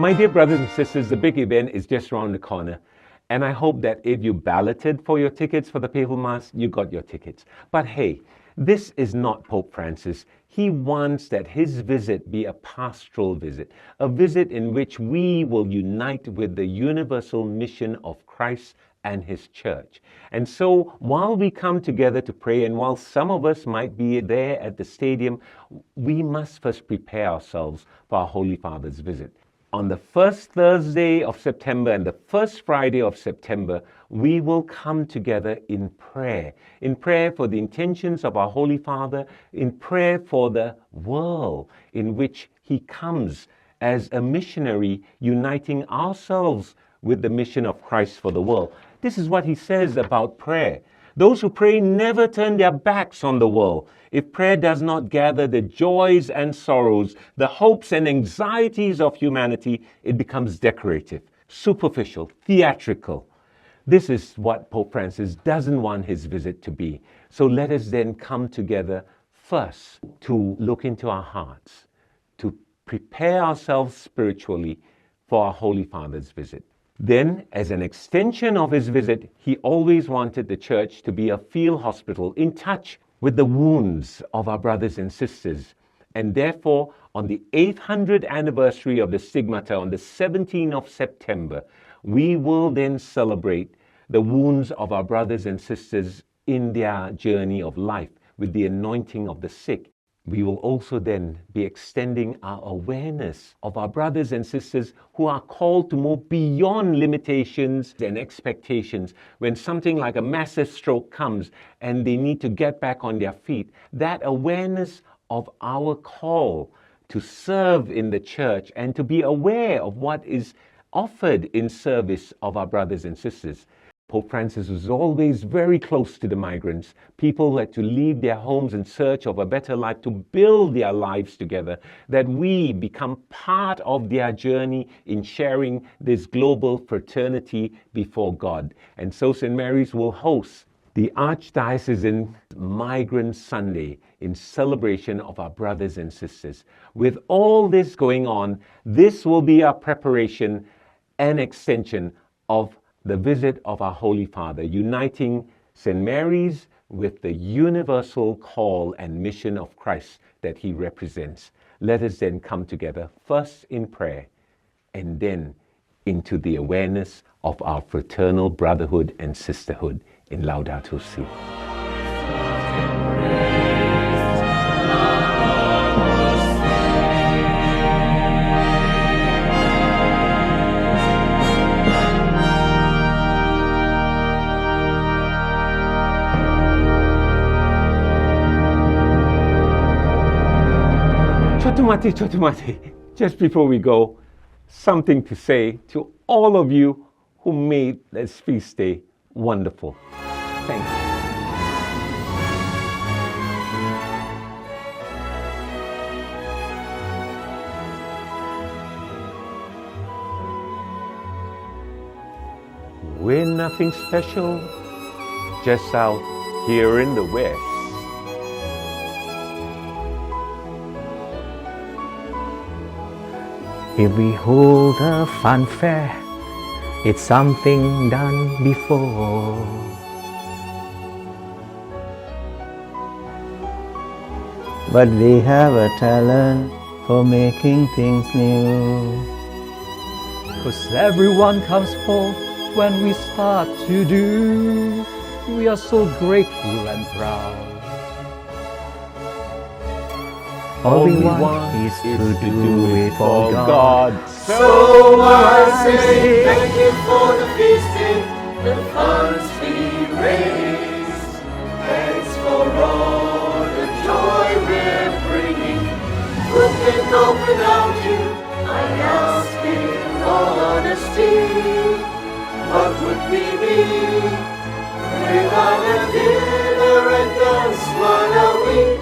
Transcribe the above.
My dear brothers and sisters, the big event is just around the corner. And I hope that if you balloted for your tickets for the Papal Mass, you got your tickets. But hey, this is not Pope Francis. He wants that his visit be a pastoral visit, a visit in which we will unite with the universal mission of Christ and his church. And so while we come together to pray, and while some of us might be there at the stadium, we must first prepare ourselves for our Holy Father's visit. On the first Thursday of September and the first Friday of September, we will come together in prayer for the intentions of our Holy Father, in prayer for the world in which he comes as a missionary, uniting ourselves with the mission of Christ for the world. This is what he says about prayer. Those who pray never turn their backs on the world. If prayer does not gather the joys and sorrows, the hopes and anxieties of humanity, it becomes decorative, superficial, theatrical. This is what Pope Francis doesn't want his visit to be. So let us then come together first to look into our hearts, to prepare ourselves spiritually for our Holy Father's visit. Then, as an extension of his visit, he always wanted the church to be a field hospital in touch with the wounds of our brothers and sisters. And therefore, on the 800th anniversary of the Stigmata, on the 17th of September, we will then celebrate the wounds of our brothers and sisters in their journey of life with the anointing of the sick. We will also then be extending our awareness of our brothers and sisters who are called to move beyond limitations and expectations. When something like a massive stroke comes and they need to get back on their feet, that awareness of our call to serve in the church and to be aware of what is offered in service of our brothers and sisters. Pope Francis was always very close to the migrants, people who had to leave their homes in search of a better life to build their lives together, that we become part of their journey in sharing this global fraternity before God. And so St. Mary's will host the Archdiocesan Migrant Sunday in celebration of our brothers and sisters. With all this going on, this will be our preparation and extension of the visit of our Holy Father, uniting St. Mary's with the universal call and mission of Christ that he represents. Let us then come together first in prayer and then into the awareness of our fraternal brotherhood and sisterhood in Laudato Si. Chotumati, just before we go, something to say to all of you who made this feast day wonderful. Thank you. We're nothing special, just out here in the West. If we hold a fun fair, it's something done before. But we have a talent for making things new. 'Cause everyone comes forth when we start to do. We are so grateful and proud. All we want is to do it for God. So I say thank you for the feasting, the funds we raised. Thanks for all the joy we're bringing. Couldn't it go without you? I ask in all honesty. What would we be without a dinner and dance while a week?